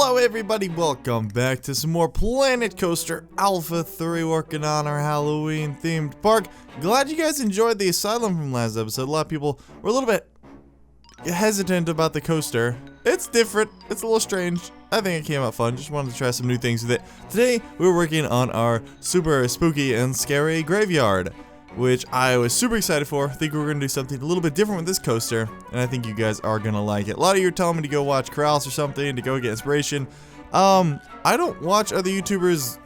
Hello everybody, welcome back to some more Planet Coaster Alpha 3, working on our Halloween themed park. Glad you guys enjoyed the asylum from last episode. A lot of people were a little bit hesitant about the coaster. It's different, it's a little strange. I think it came out fun, just wanted to try some new things with it. Today, we're working on our super spooky and scary graveyard, which I was super excited for. I think we're going to do something a little bit different with this coaster, and I think you guys are going to like it. A lot of you are telling me to go watch Corrals or something, to go get inspiration. I don't watch other YouTubers'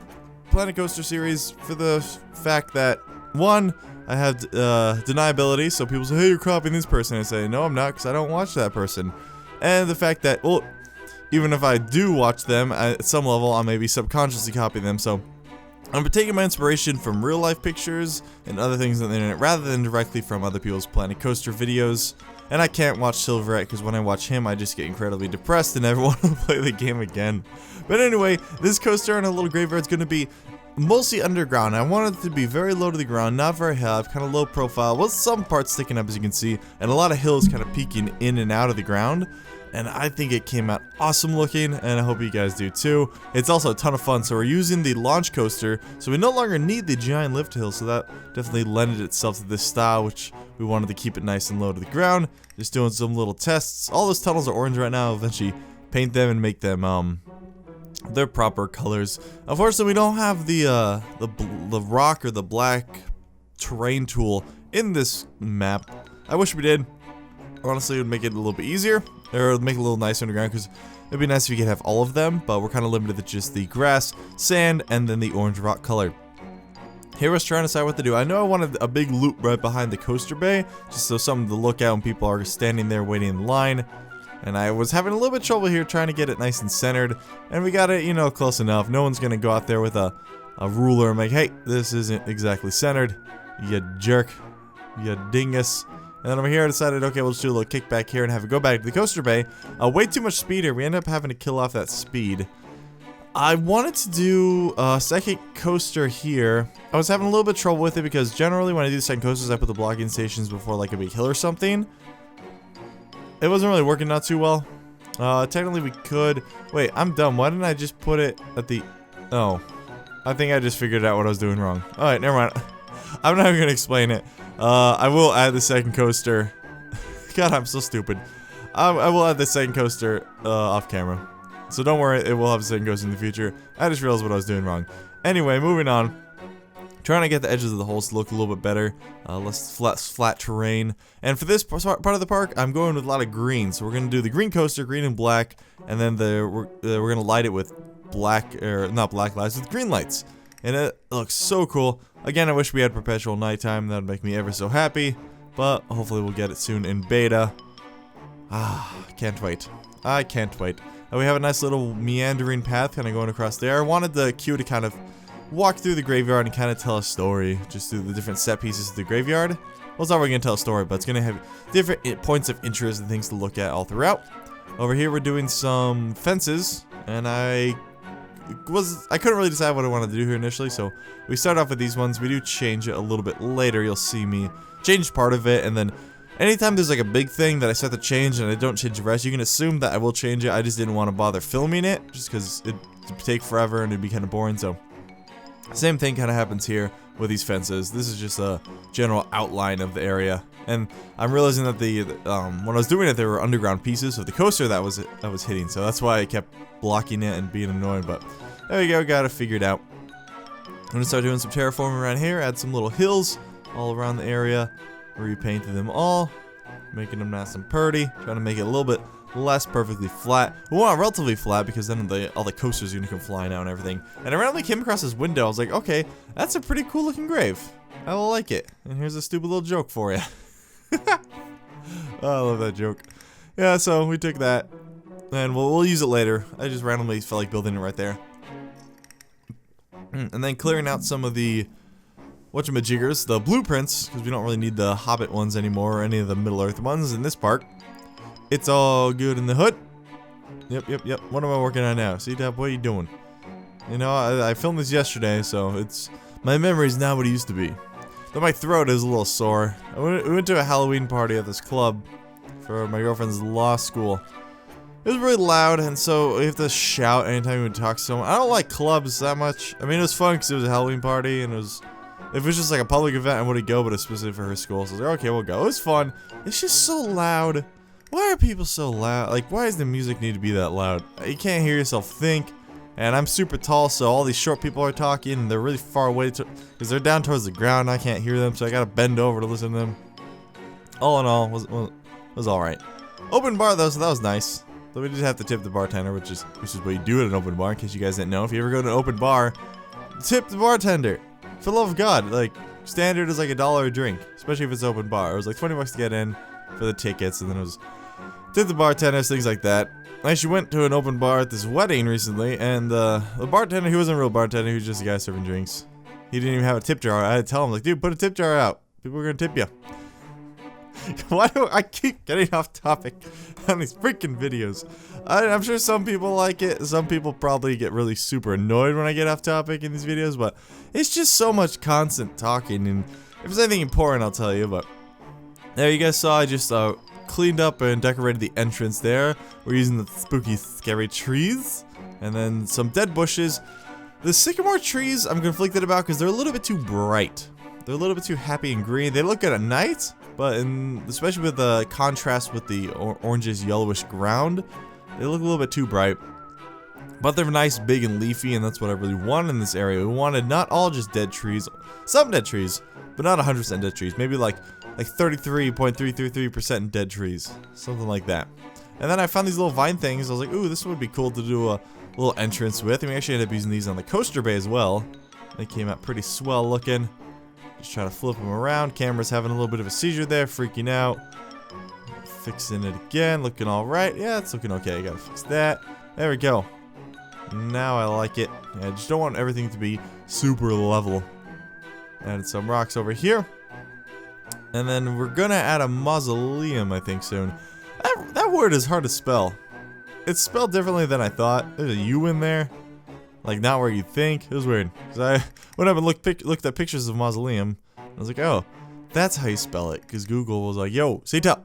Planet Coaster series for the fact that, one, I have deniability, so people say, hey, you're copying this person. I say, no, I'm not, because I don't watch that person. And the fact that, well, even if I do watch them, at some level, I may be subconsciously copying them, so I'm taking my inspiration from real life pictures and other things on the internet rather than directly from other people's Planet Coaster videos. And I can't watch Silverette because when I watch him I just get incredibly depressed and never want to play the game again. But anyway, this coaster on a little graveyard is going to be mostly underground. I want it to be very low to the ground, not very high, kind of low profile, with some parts sticking up as you can see, and a lot of hills kind of peeking in and out of the ground. And I think it came out awesome looking, and I hope you guys do too. It's also a ton of fun, so we're using the launch coaster, so we no longer need the giant lift hill, so that definitely lended itself to this style, which we wanted to keep it nice and low to the ground. Just doing some little tests. All those tunnels are orange right now. I'll eventually paint them and make them their proper colors. Unfortunately, we don't have the rock or the black terrain tool in this map. I wish we did. Honestly, it would make it a little bit easier, or make it a little nicer underground, because it'd be nice if you could have all of them, but we're kind of limited to just the grass, sand, and then the orange rock color. Here I was trying to decide what to do. I know I wanted a big loop right behind the coaster bay, just so something to look at when people are standing there waiting in line, and I was having a little bit of trouble here trying to get it nice and centered, and we got it, you know, close enough. No one's going to go out there with a ruler and like, hey, this isn't exactly centered, you jerk, you dingus. And then over here I decided, okay, we'll just do a little kickback here and have it go back to the coaster bay. Way too much speed here. We end up having to kill off that speed. I wanted to do a second coaster here. I was having a little bit of trouble with it because generally when I do the second coasters, I put the blocking stations before like a big hill or something. It wasn't really working out too well. Technically we could. Wait, I'm dumb. Why didn't I just put it at the... Oh. I think I just figured out what I was doing wrong. Alright, never mind. I'm not even going to explain it. I will add the second coaster. God, I'm so stupid. I will add the second coaster off camera. So don't worry, it will have a second coaster in the future. I just realized what I was doing wrong. Anyway, moving on. Trying to get the edges of the holes to look a little bit better. Less flat terrain. And for this part of the park, I'm going with a lot of green. So we're going to do the green coaster, green and black. And then we're going to light it with black, or not black lights, with green lights. And it looks so cool. Again, I wish we had perpetual nighttime. That would make me ever so happy. But hopefully we'll get it soon in beta. Can't wait. I can't wait. We have a nice little meandering path kind of going across there. I wanted the queue to kind of walk through the graveyard and kind of tell a story. Just through the different set pieces of the graveyard. Well, it's not really going to tell a story, but it's going to have different points of interest and things to look at all throughout. Over here we're doing some fences. And I couldn't really decide what I wanted to do here initially, so we start off with these ones. We do change it a little bit later. You'll see me change part of it, and then anytime there's like a big thing that I start to change and I don't change the rest, you can assume that I will change it. I just didn't want to bother filming it, just because it'd take forever and it'd be kind of boring, so same thing kind of happens here with these fences. This is just a general outline of the area, and I'm realizing that when I was doing it, there were underground pieces of the coaster that I was hitting, so that's why I kept blocking it and being annoying, but there we go, got it figured out. I'm gonna start doing some terraforming around here, add some little hills all around the area, repainted them all, making them nice and pretty, trying to make it a little bit less perfectly flat. We want it relatively flat because then all the coasters are gonna come flying out and everything. And I randomly came across this window. I was like, okay, that's a pretty cool looking grave. I like it. And here's a stupid little joke for you. Oh, I love that joke. Yeah, so we took that, and we'll use it later. I just randomly felt like building it right there. And then clearing out some of the whatchamajiggers, the blueprints, because we don't really need the Hobbit ones anymore, or any of the Middle-earth ones in this park. It's all good in the hood. Yep. What am I working on now? See, Dab, what are you doing? You know, I filmed this yesterday, so my memory's not what it used to be. Though my throat is a little sore. We went to a Halloween party at this club for my girlfriend's law school. it was really loud, and so we have to shout anytime we talk to someone. I don't like clubs that much. I mean, it was fun because it was a Halloween party, and if it was just like a public event, I wouldn't go, but it's specific for her school. So I was like, okay, we'll go. It was fun. It's just so loud. Why are people so loud? Like, why does the music need to be that loud? You can't hear yourself think. And I'm super tall, so all these short people are talking, and they're really far away because they're down towards the ground. I can't hear them, so I gotta bend over to listen to them. All in all, was all right. Open bar though, so that was nice. So we did have to tip the bartender, which is what you do at an open bar. In case you guys didn't know, if you ever go to an open bar, tip the bartender. For the love of God, like standard is like $1 a drink, especially if it's open bar. It was like 20 bucks to get in for the tickets, and then it was tip the bartenders, things like that. I actually went to an open bar at this wedding recently, and the bartender, he wasn't a real bartender, he was just a guy serving drinks. He didn't even have a tip jar. I had to tell him, like, dude, put a tip jar out. People are gonna tip you. Why do I keep getting off topic on these freaking videos? I'm sure some people like it. Some people probably get really super annoyed when I get off topic in these videos, but it's just so much constant talking, and if there's anything important, I'll tell you. But there, you guys saw I just cleaned up and decorated the entrance there. We're using the spooky, scary trees, and then some dead bushes. The sycamore trees I'm conflicted about because they're a little bit too bright. They're a little bit too happy and green. They look good at night, but especially with the contrast with the orangish, yellowish ground, they look a little bit too bright. But they're nice, big, and leafy, and that's what I really wanted in this area. We wanted not all just dead trees, some dead trees, but not 100% dead trees. Maybe like 33.333% dead trees, something like that. And then I found these little vine things. I was like, ooh, this would be cool to do a little entrance with. And we actually ended up using these on the coaster bay as well. They came out pretty swell looking. Just trying to flip them around. Camera's having a little bit of a seizure there, freaking out. Fixing it again, looking all right. Yeah, it's looking okay. I gotta fix that. There we go. Now I like it. I just don't want everything to be super level. Added some rocks over here. And then we're gonna add a mausoleum, I think, soon. That word is hard to spell. It's spelled differently than I thought. There's a U in there. Like, not where you think. It was weird. Because I went up and looked at pictures of mausoleum. I was like, oh, that's how you spell it. Because Google was like, yo, Sita,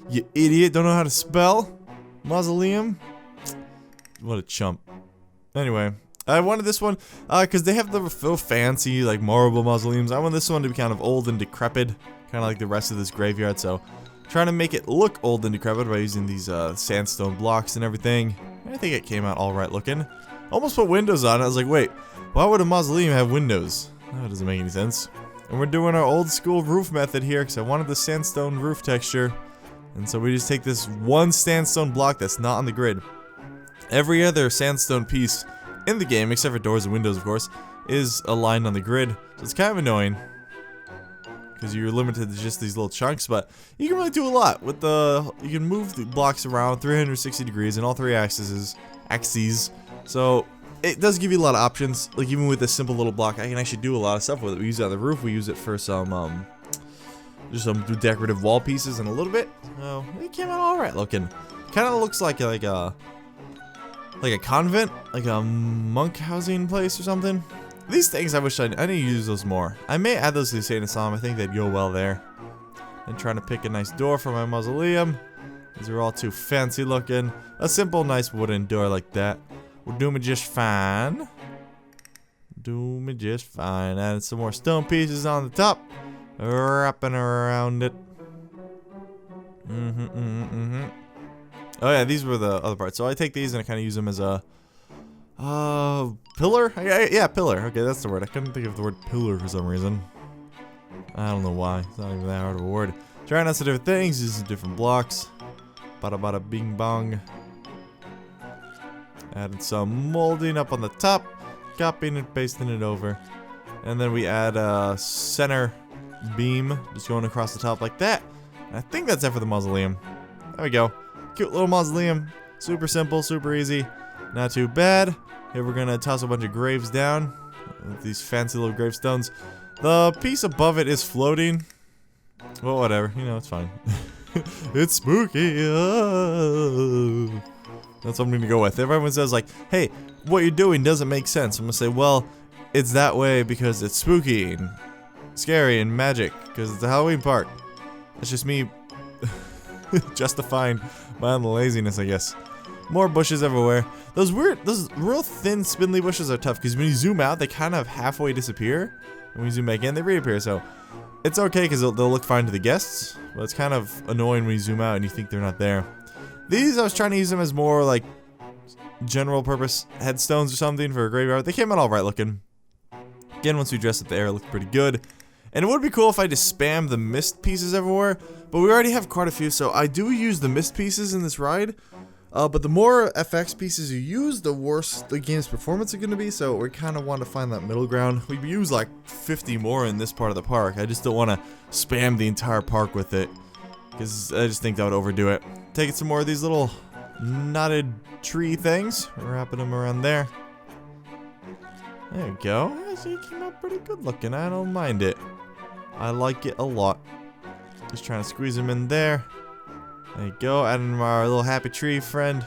you idiot, don't know how to spell mausoleum? What a chump. Anyway, I wanted this one because they have the real fancy, like, marble mausoleums. I want this one to be kind of old and decrepit, kind of like the rest of this graveyard. So, trying to make it look old and decrepit by using these sandstone blocks and everything. I think it came out all right looking. Almost put windows on it. I was like, wait, why would a mausoleum have windows? That doesn't make any sense. And we're doing our old school roof method here because I wanted the sandstone roof texture. And so we just take this one sandstone block that's not on the grid. Every other sandstone piece in the game, except for doors and windows, of course, is aligned on the grid. So it's kind of annoying because you're limited to just these little chunks, but you can really do a lot with you can move the blocks around 360 degrees in all three axes. So it does give you a lot of options. Like, even with this simple little block, I can actually do a lot of stuff with it. We use it on the roof. We use it for some just some decorative wall pieces and a little bit. Oh, it came out all right looking. Kind of looks like a convent, like a monk housing place or something. These things, I wish I need to use those more. I may add those to the Insane Asylum. I think they'd go well there. And trying to pick a nice door for my mausoleum. These are all too fancy looking. A simple, nice wooden door like that will do me just fine. Do me just fine. Adding some more stone pieces on the top. Wrapping around it. Oh yeah, these were the other parts. So I take these and I kind of use them as a pillar? Yeah, pillar. Okay, that's the word. I couldn't think of the word pillar for some reason. I don't know why. It's not even that hard of a word. Trying out some different things, using different blocks. Bada bada bing bong. Added some molding up on the top. Copying and pasting it over. And then we add a center beam just going across the top like that. And I think that's it for the mausoleum. There we go. Cute little mausoleum. Super simple, super easy. Not too bad. Here we're gonna toss a bunch of graves down with these fancy little gravestones. The piece above it is floating. Well, whatever. You know, it's fine. It's spooky. That's what I'm gonna go with. If everyone says like, hey, what you're doing doesn't make sense, I'm gonna say, well, it's that way because it's spooky and scary and magic because it's a Halloween park. It's just me justifying my own laziness, I guess. More bushes everywhere. Those real thin, spindly bushes are tough because when you zoom out, they kind of halfway disappear. And when you zoom back in, they reappear. So it's okay because they'll look fine to the guests, but it's kind of annoying when you zoom out and you think they're not there. These, I was trying to use them as more like general purpose headstones or something for a graveyard. They came out alright looking. Again, once we dressed up the air, it looked pretty good. And it would be cool if I just spammed the mist pieces everywhere, but we already have quite a few, so I do use the mist pieces in this ride. But the more FX pieces you use, the worse the game's performance is going to be, so we kind of want to find that middle ground. We use like 50 more in this part of the park. I just don't want to spam the entire park with it, because I just think that would overdo it. Taking some more of these little knotted tree things, wrapping them around there. There we go. Actually, it came out pretty good looking. I don't mind it. I like it a lot. Just trying to squeeze them in there. There you go, adding our little happy tree friend.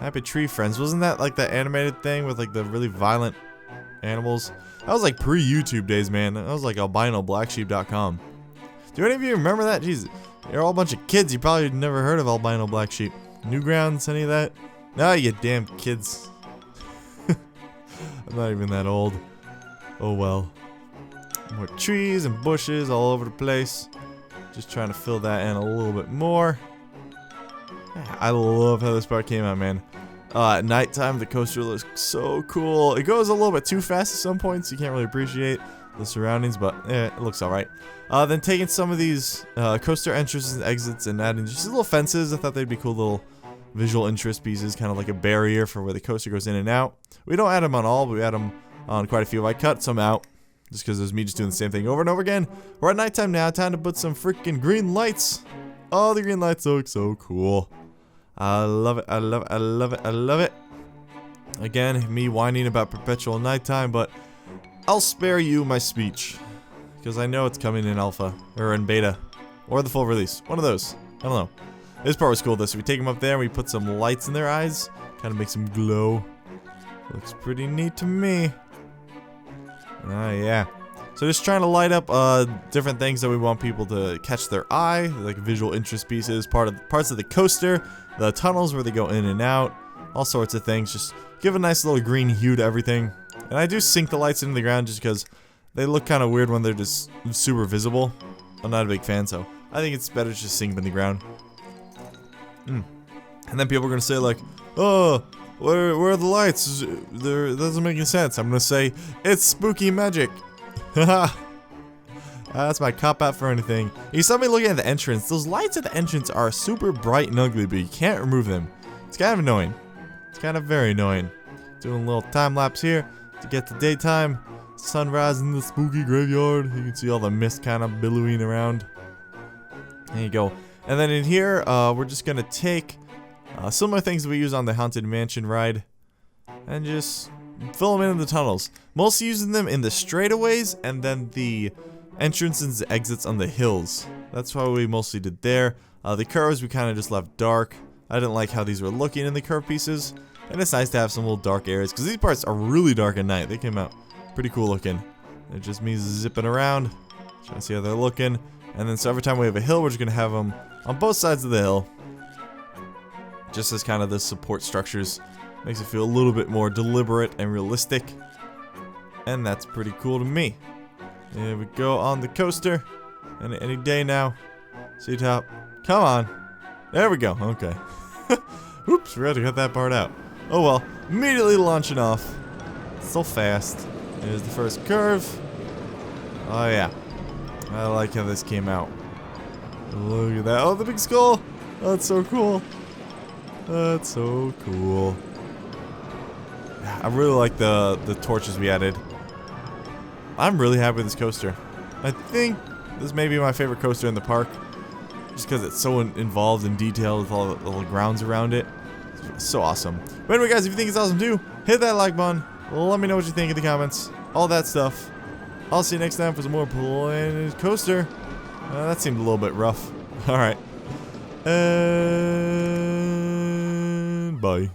Happy tree friends. Wasn't that like the animated thing with like the really violent animals? That was like pre-YouTube days, man. That was like albinoblacksheep.com. Do any of you remember that? Jeez, you're all a bunch of kids. You probably never heard of albino black sheep. Newgrounds, any of that? No, you damn kids. I'm not even that old. Oh well. More trees and bushes all over the place. Just trying to fill that in a little bit more. Yeah, I love how this part came out, man. At nighttime, the coaster looks so cool. It goes a little bit too fast at some points. You can't really appreciate the surroundings, but it looks alright. Then taking some of these coaster entrances and exits and adding just little fences. I thought they'd be cool little visual interest pieces, kind of like a barrier for where the coaster goes in and out. We don't add them on all, but we add them on quite a few. I cut some out. Just because there's me just doing the same thing over and over again. We're at nighttime now. Time to put some freaking green lights. Oh, the green lights look so cool. I love it. I love it. I love it. I love it. Again, me whining about perpetual nighttime, but I'll spare you my speech. Because I know it's coming in alpha. Or in beta. Or the full release. One of those. I don't know. This part was cool though. So we take them up there and we put some lights in their eyes. Kind of makes them glow. Looks pretty neat to me. Oh yeah. So just trying to light up different things that we want people to catch their eye, like visual interest pieces, parts of the coaster, the tunnels where they go in and out, all sorts of things. Just give a nice little green hue to everything. And I do sink the lights into the ground just because they look kind of weird when they're just super visible. I'm not a big fan, so I think it's better to just sink them in the ground. And then people are gonna say like, oh, where are the lights? That doesn't make any sense. I'm gonna say, it's spooky magic. Haha. That's my cop out for anything. You saw me looking at the entrance. Those lights at the entrance are super bright and ugly, but you can't remove them. It's kind of annoying. It's kind of very annoying. Doing a little time lapse here to get to daytime. Sunrise in the spooky graveyard. You can see all the mist kind of billowing around. There you go. And then in here, we're just gonna take similar things that we use on the Haunted Mansion ride and just fill them in the tunnels. Mostly using them in the straightaways and then the entrances and exits on the hills. That's what we mostly did there. The curves we kind of just left dark. I didn't like how these were looking in the curve pieces. And it's nice to have some little dark areas because these parts are really dark at night. They came out pretty cool looking. It just means zipping around, trying to see how they're looking. And then so every time we have a hill, we're just going to have them on both sides of the hill. Just as kind of the support structures. Makes it feel a little bit more deliberate and realistic. And that's pretty cool to me. There we go on the coaster. And any day now. See top. Come on. There we go. Okay. Oops, forgot to cut that part out. Oh well. Immediately launching off. So fast. There's the first curve. Oh yeah. I like how this came out. Look at that. Oh, the big skull. Oh, that's so cool. That's so cool. I really like the torches we added. I'm really happy with this coaster. I think this may be my favorite coaster in the park. Just because it's so involved and detailed with all the little grounds around it. It's so awesome. But anyway guys, if you think it's awesome too, hit that like button. Let me know what you think in the comments. All that stuff. I'll see you next time for some more Planet Coaster. That seemed a little bit rough. Alright. And bye.